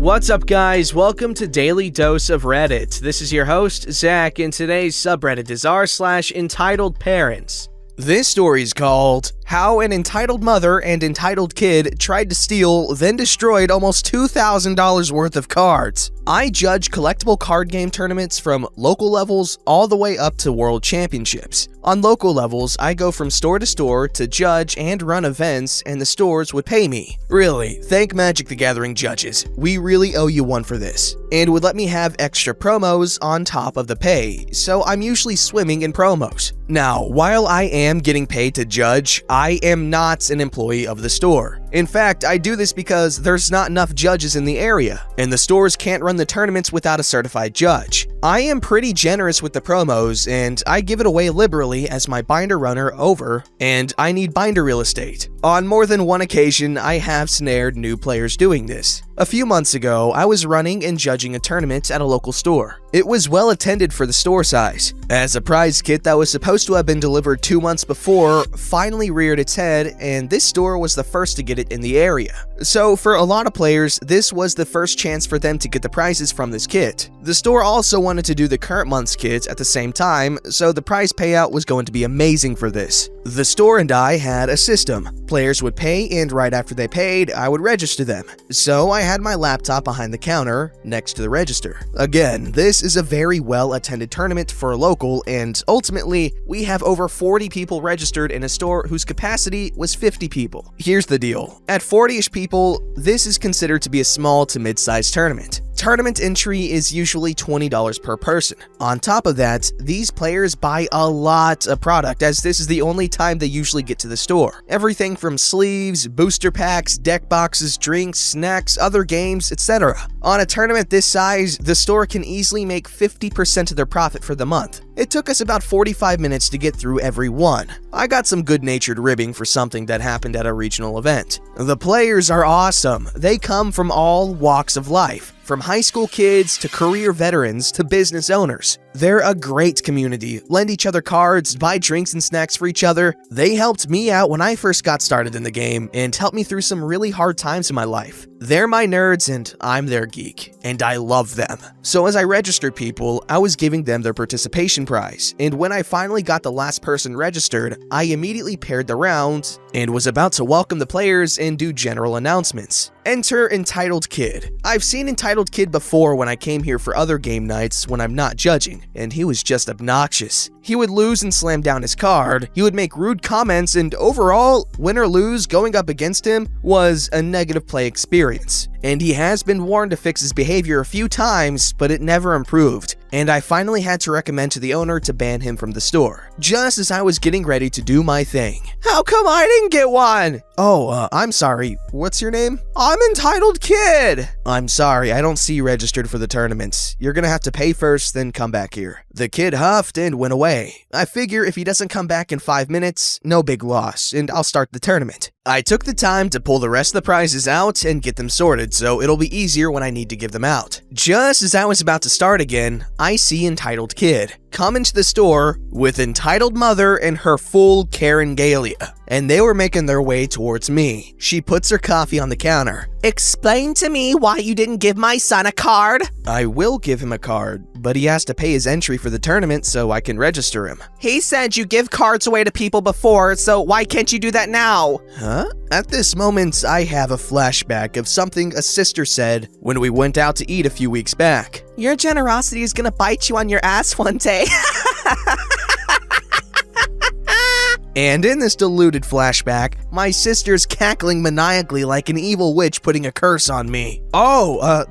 What's up, guys? Welcome to Daily Dose of Reddit. This is your host, Zach, and today's subreddit is r/EntitledParents. This story is called How an Entitled Mother and Entitled Kid Tried to Steal, then Destroyed Almost $2,000 Worth of Cards. I judge collectible card game tournaments from local levels all the way up to world championships. On local levels, I go from store to store to judge and run events, and the stores would pay me. Really, thank Magic the Gathering judges. We really owe you one for this. And would let me have extra promos on top of the pay, so I'm usually swimming in promos. Now, while I am getting paid to judge, I am not an employee of the store. In fact, I do this because there's not enough judges in the area, and the stores can't run the tournaments without a certified judge. I am pretty generous with the promos, and I give it away liberally as my binder runner over, and I need binder real estate. On more than one occasion, I have snared new players doing this. A few months ago, I was running and judging a tournament at a local store. It was well attended for the store size, as a prize kit that was supposed to have been delivered 2 months before finally reared its head, and this store was the first to get it in the area. So for a lot of players, this was the first chance for them to get the prizes from this kit. The store also wanted to do the current month's kits at the same time, so the prize payout was going to be amazing for this. The store and I had a system. Players would pay, and right after they paid, I would register them. So I had my laptop behind the counter, next to the register. Again, this is a very well-attended tournament for a local, and ultimately, we have over 40 people registered in a store whose capacity was 50 people. Here's the deal. At 40-ish people, this is considered to be a small to mid-sized tournament. Tournament entry is usually $20 per person. On top of that, these players buy a lot of product, as this is the only time they usually get to the store. Everything from sleeves, booster packs, deck boxes, drinks, snacks, other games, etc. On a tournament this size, the store can easily make 50% of their profit for the month. It took us about 45 minutes to get through every one. I got some good-natured ribbing for something that happened at a regional event. The players are awesome. They come from all walks of life, from high school kids to career veterans to business owners. They're a great community, lend each other cards, buy drinks and snacks for each other. They helped me out when I first got started in the game and helped me through some really hard times in my life. They're my nerds and I'm their geek, and I love them. So as I registered people, I was giving them their participation prize, and when I finally got the last person registered, I immediately paired the round and was about to welcome the players and do general announcements. Enter Entitled Kid. I've seen Entitled Kid before when I came here for other game nights when I'm not judging, and he was just obnoxious. He would lose and slam down his card, he would make rude comments, and overall, win or lose, going up against him was a negative play experience. And he has been warned to fix his behavior a few times, but it never improved, and I finally had to recommend to the owner to ban him from the store, just as I was getting ready to do my thing. How come I didn't get one? Oh, I'm sorry, what's your name? I'm Entitled Kid! I'm sorry, I don't see you registered for the tournaments. You're gonna have to pay first, then come back here. The kid huffed and went away. I figure if he doesn't come back in 5 minutes, no big loss, and I'll start the tournament. I took the time to pull the rest of the prizes out and get them sorted, so it'll be easier when I need to give them out. Just as I was about to start again, I see Entitled Kid come into the store with Entitled Mother and her full Karen Galia, and they were making their way towards me. She puts her coffee on the counter. Explain to me why you didn't give my son a card? I will give him a card, but he has to pay his entry for the tournament so I can register him. He said you give cards away to people before, so why can't you do that now? Huh? At this moment, I have a flashback of something a sister said when we went out to eat a few weeks back. Your generosity is gonna bite you on your ass one day. And in this deluded flashback, my sister's cackling maniacally like an evil witch putting a curse on me. Oh,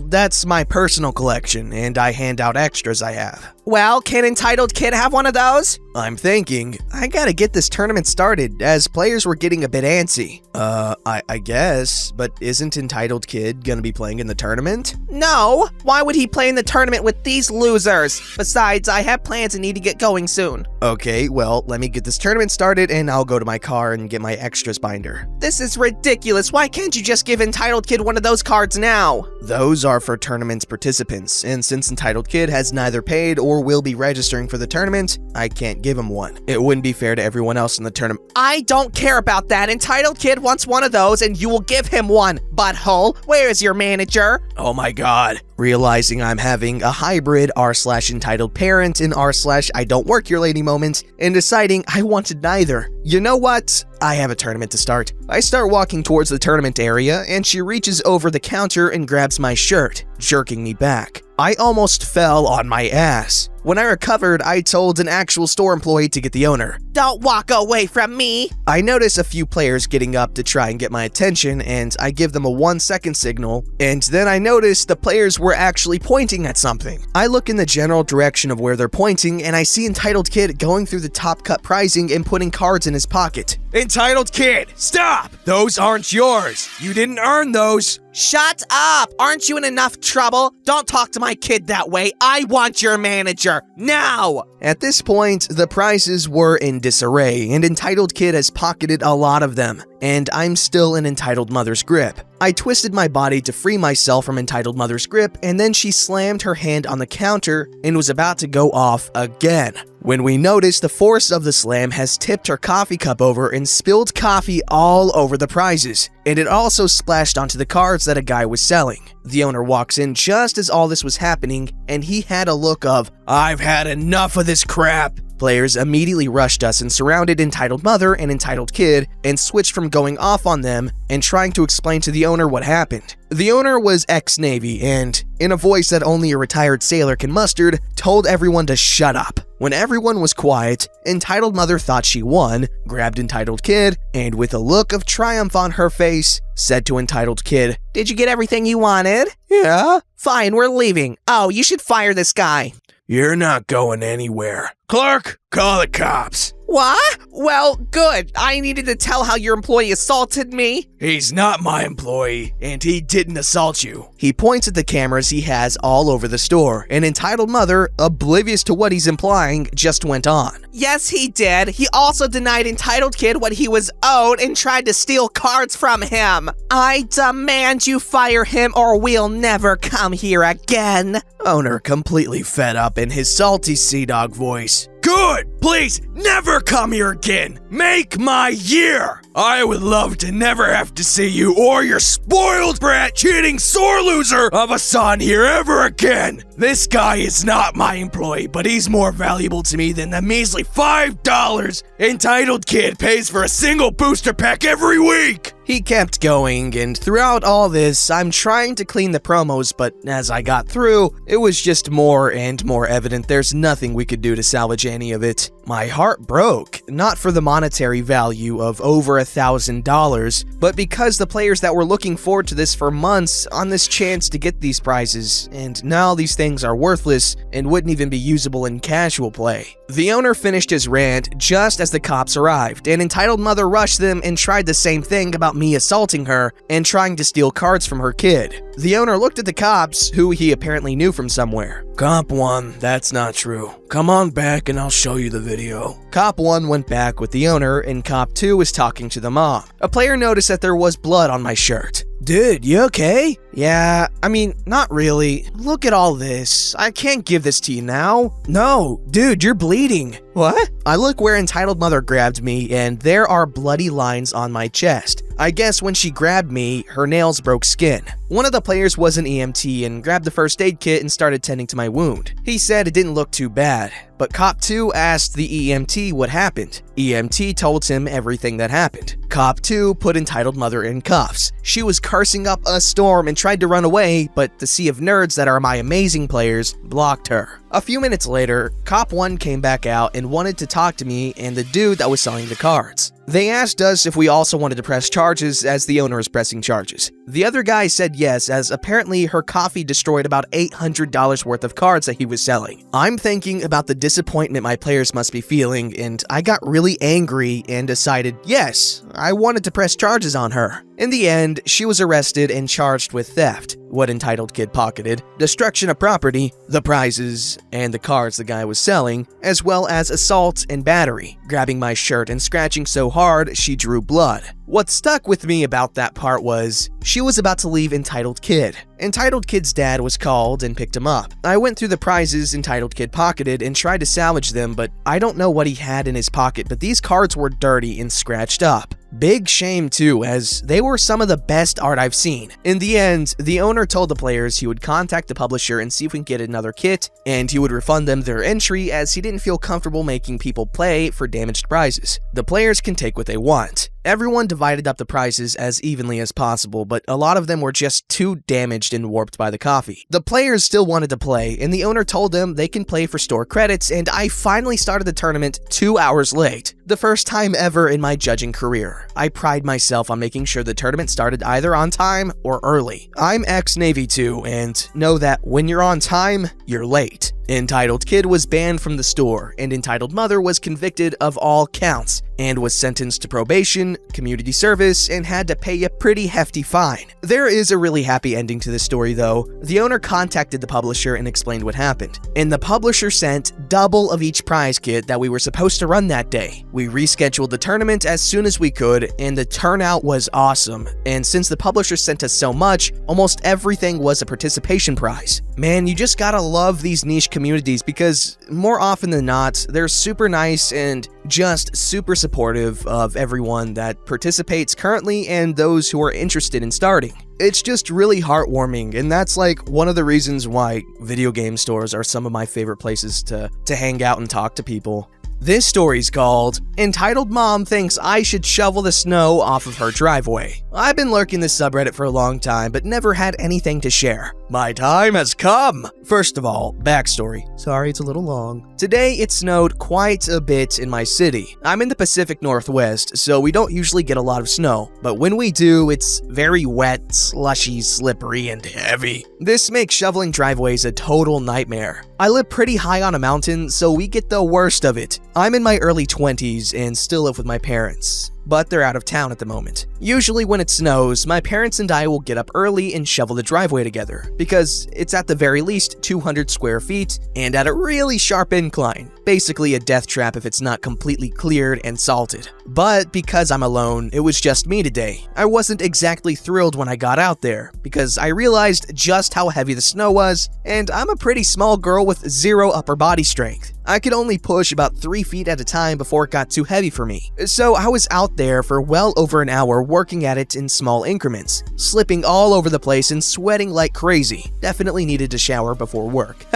that's my personal collection, and I hand out extras I have. Well, can Entitled Kid have one of those? I'm thinking, I gotta get this tournament started, as players were getting a bit antsy. I guess, but isn't Entitled Kid gonna be playing in the tournament? No! Why would he play in the tournament with these losers? Besides, I have plans and need to get going soon. Okay, well, let me get this tournament started and I'll go to my car car and get my extras binder. This is ridiculous. Why can't you just give Entitled Kid one of those cards now? Those are for tournament participants, and since Entitled Kid has neither paid or will be registering for the tournament, I can't give him one. It wouldn't be fair to everyone else in the tournament. I don't care about that. Entitled Kid wants one of those and you will give him one. Butthole, where is your manager? Oh my god. Realizing I'm having a hybrid r/entitled parent and r/I don't work here lady moment, and deciding I wanted neither. You know what? I have a tournament to start. I start walking towards the tournament area, and she reaches over the counter and grabs my shirt, jerking me back. I almost fell on my ass. When I recovered, I told an actual store employee to get the owner. Don't walk away from me! I notice a few players getting up to try and get my attention, and I give them a 1-second signal, and then I notice the players were actually pointing at something. I look in the general direction of where they're pointing, and I see Entitled Kid going through the top cut prizing and putting cards in his pocket. Entitled Kid, stop! Those aren't yours. You didn't earn those. Shut up! Aren't you in enough trouble? Don't talk to my kid that way. I want your manager, now! At this point, the prizes were in disarray, and Entitled Kid has pocketed a lot of them, and I'm still in Entitled Mother's grip. I twisted my body to free myself from Entitled Mother's grip, and then she slammed her hand on the counter and was about to go off again. When we notice the force of the slam has tipped her coffee cup over and spilled coffee all over the prizes, and it also splashed onto the cards that a guy was selling. The owner walks in just as all this was happening, and he had a look of, I've had enough of this crap. Players immediately rushed us and surrounded Entitled Mother and Entitled Kid and switched from going off on them and trying to explain to the owner what happened. The owner was ex-Navy and, in a voice that only a retired sailor can muster, told everyone to shut up. When everyone was quiet, Entitled Mother thought she won, grabbed Entitled Kid, and with a look of triumph on her face, said to Entitled Kid, Did you get everything you wanted? Yeah. Fine, we're leaving. Oh, you should fire this guy. You're not going anywhere. Clerk, call the cops. What? Well, good. I needed to tell how your employee assaulted me. He's not my employee, and he didn't assault you. He points at the cameras he has all over the store, and Entitled Mother, oblivious to what he's implying, just went on. Yes, he did. He also denied Entitled Kid what he was owed and tried to steal cards from him. I demand you fire him or we'll never come here again. Owner completely fed up in his salty sea dog voice. Good! Please never come here again! Make my year! I would love to never have to see you or your spoiled brat cheating sore loser of a son here ever again! This guy is not my employee, but he's more valuable to me than the measly $5 Entitled Kid pays for a single booster pack every week! He kept going, and throughout all this, I'm trying to clean the promos, but as I got through, it was just more and more evident there's nothing we could do to salvage any of it. My heart broke, not for the monetary value of over $1,000, but because the players that were looking forward to this for months on this chance to get these prizes, and now these things are worthless and wouldn't even be usable in casual play. The owner finished his rant just as the cops arrived, and Entitled Mother rushed them and tried the same thing about me assaulting her and trying to steal cards from her kid. The owner looked at the cops, who he apparently knew from somewhere. Cop 1, that's not true. Come on back and I'll show you the video. Cop 1 went back with the owner, and Cop 2 was talking to the mom. A player noticed that there was blood on my shirt. Dude, you okay? Yeah, I mean, not really. Look at all this. I can't give this to you now. No, dude, you're bleeding. What? I look where Entitled Mother grabbed me, and there are bloody lines on my chest. I guess when she grabbed me, her nails broke skin. One of the players was an EMT and grabbed the first aid kit and started tending to my wound. He said it didn't look too bad, but Cop 2 asked the EMT what happened. EMT told him everything that happened. Cop 2 put Entitled Mother in cuffs. She was cursing up a storm and tried to run away, but the sea of nerds that are my amazing players blocked her. A few minutes later, Cop 1 came back out and wanted to talk to me and the dude that was selling the cards. They asked us if we also wanted to press charges as the owner is pressing charges. The other guy said yes, as apparently her coffee destroyed about $800 worth of cards that he was selling. I'm thinking about the disappointment my players must be feeling, and I got really angry and decided, yes, I wanted to press charges on her. In the end, she was arrested and charged with theft, what Entitled Kid pocketed, destruction of property, the prizes, and the cards the guy was selling, as well as assault and battery, grabbing my shirt and scratching so hard she drew blood. What stuck with me about that part was, she was about to leave Entitled Kid. Entitled Kid's dad was called and picked him up. I went through the prizes Entitled Kid pocketed and tried to salvage them, but I don't know what he had in his pocket, but these cards were dirty and scratched up. Big shame too, as they were some of the best art I've seen. In the end, the owner told the players he would contact the publisher and see if we can get another kit, and he would refund them their entry as he didn't feel comfortable making people play for damaged prizes. The players can take what they want. Everyone divided up the prizes as evenly as possible, but a lot of them were just too damaged and warped by the coffee. The players still wanted to play, and the owner told them they can play for store credits, and I finally started the tournament 2 hours late. The first time ever in my judging career. I pride myself on making sure the tournament started either on time or early. I'm ex-Navy too, and know that when you're on time, you're late. Entitled Kid was banned from the store, and Entitled Mother was convicted of all counts, and was sentenced to probation, community service, and had to pay a pretty hefty fine. There is a really happy ending to this story though. The owner contacted the publisher and explained what happened, and the publisher sent double of each prize kit that we were supposed to run that day. We rescheduled the tournament as soon as we could, and the turnout was awesome, and since the publisher sent us so much, almost everything was a participation prize. Man, you just gotta love these niche communities because more often than not, they're super nice and just super supportive of everyone that participates currently and those who are interested in starting. It's just really heartwarming, and that's like one of the reasons why video game stores are some of my favorite places to hang out and talk to people. This story's called Entitled Mom Thinks I Should Shovel the Snow Off of Her Driveway. I've been lurking this subreddit for a long time, but never had anything to share. My time has come! First of all, backstory. Sorry, it's a little long. Today, it snowed quite a bit in my city. I'm in the Pacific Northwest, so we don't usually get a lot of snow, but when we do, it's very wet, slushy, slippery, and heavy. This makes shoveling driveways a total nightmare. I live pretty high on a mountain, so we get the worst of it. I'm in my early 20s and still live with my parents, but they're out of town at the moment. Usually when it snows, my parents and I will get up early and shovel the driveway together, because it's at the very least 200 square feet and at a really sharp incline. Basically a death trap if it's not completely cleared and salted. But because I'm alone, it was just me today. I wasn't exactly thrilled when I got out there, because I realized just how heavy the snow was, and I'm a pretty small girl with zero upper body strength. I could only push about 3 feet at a time before it got too heavy for me. So I was out there for well over an hour working at it in small increments, slipping all over the place and sweating like crazy. Definitely needed to shower before work.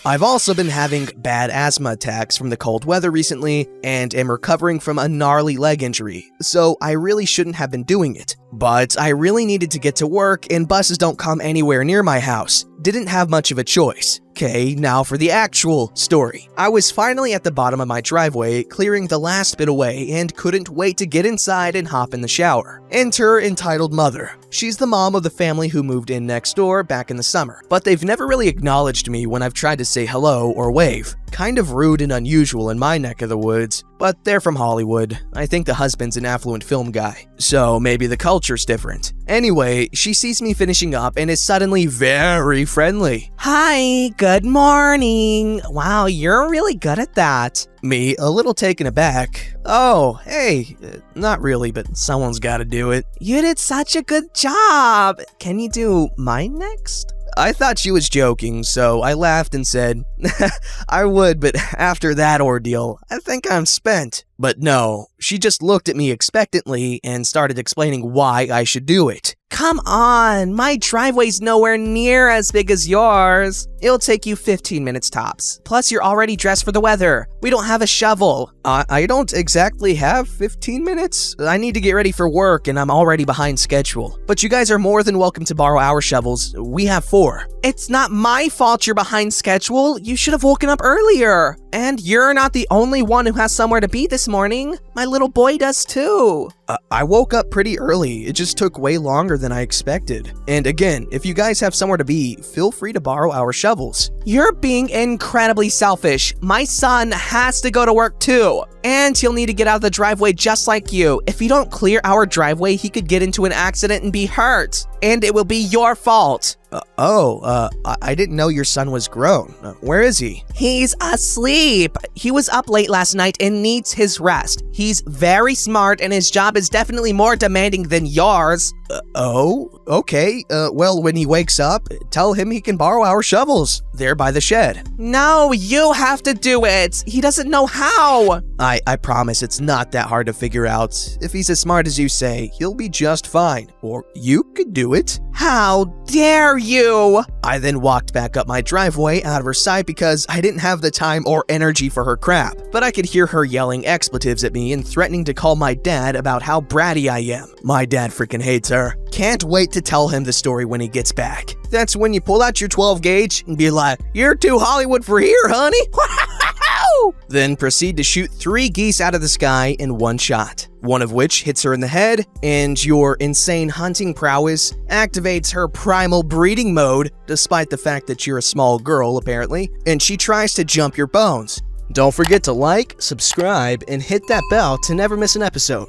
I've also been having bad asthma attacks from the cold weather recently and am recovering from a gnarly leg injury, so I really shouldn't have been doing it. But I really needed to get to work and buses don't come anywhere near my house. Didn't have much of a choice. Okay, now for the actual story. I was finally at the bottom of my driveway, clearing the last bit away, and couldn't wait to get inside and hop in the shower. Enter Entitled Mother. She's the mom of the family who moved in next door back in the summer, but they've never really acknowledged me when I've tried to say hello or wave. Kind of rude and unusual in my neck of the woods, but they're from Hollywood. I think the husband's an affluent film guy, so maybe the culture's different. Anyway, she sees me finishing up and is suddenly very friendly. Hi, good morning. Wow, you're really good at that. Me, a little taken aback. Oh, hey, not really, but someone's gotta do it. You did such a good job. Can you do mine next? I thought she was joking, so I laughed and said, I would, but after that ordeal, I think I'm spent. But no, she just looked at me expectantly and started explaining why I should do it. Come on, my driveway's nowhere near as big as yours. It'll take you 15 minutes tops. Plus, you're already dressed for the weather. We don't have a shovel. I don't exactly have 15 minutes. I need to get ready for work and I'm already behind schedule. But you guys are more than welcome to borrow our shovels. We have 4. It's not my fault you're behind schedule. You should have woken up earlier. And you're not the only one who has somewhere to be this morning. My little boy does too. I woke up pretty early. It just took way longer than I expected. And again, if you guys have somewhere to be, feel free to borrow our shovels. You're being incredibly selfish. My son has to go to work too. And he'll need to get out of the driveway just like you. If you don't clear our driveway, he could get into an accident and be hurt. and it will be your fault. I didn't know your son was grown. Where is he? He's asleep. He was up late last night and needs his rest. He's very smart and his job is definitely more demanding than yours. Okay. Well, when he wakes up, tell him he can borrow our shovels. They're by the shed. No, you have to do it. He doesn't know how. I promise it's not that hard to figure out. If he's as smart as you say, he'll be just fine. Or you could do it. How dare you? I then walked back up my driveway out of her sight because I didn't have the time or energy for her crap. But I could hear her yelling expletives at me and threatening to call my dad about how bratty I am. My dad freaking hates her. Can't wait to tell him the story when he gets back. That's when you pull out your 12 gauge and be like, "You're too Hollywood for here, honey." Then proceed to shoot 3 geese out of the sky in one shot, one of which hits her in the head, and your insane hunting prowess activates her primal breeding mode, despite the fact that you're a small girl, apparently, and she tries to jump your bones. Don't forget to like, subscribe, and hit that bell to never miss an episode.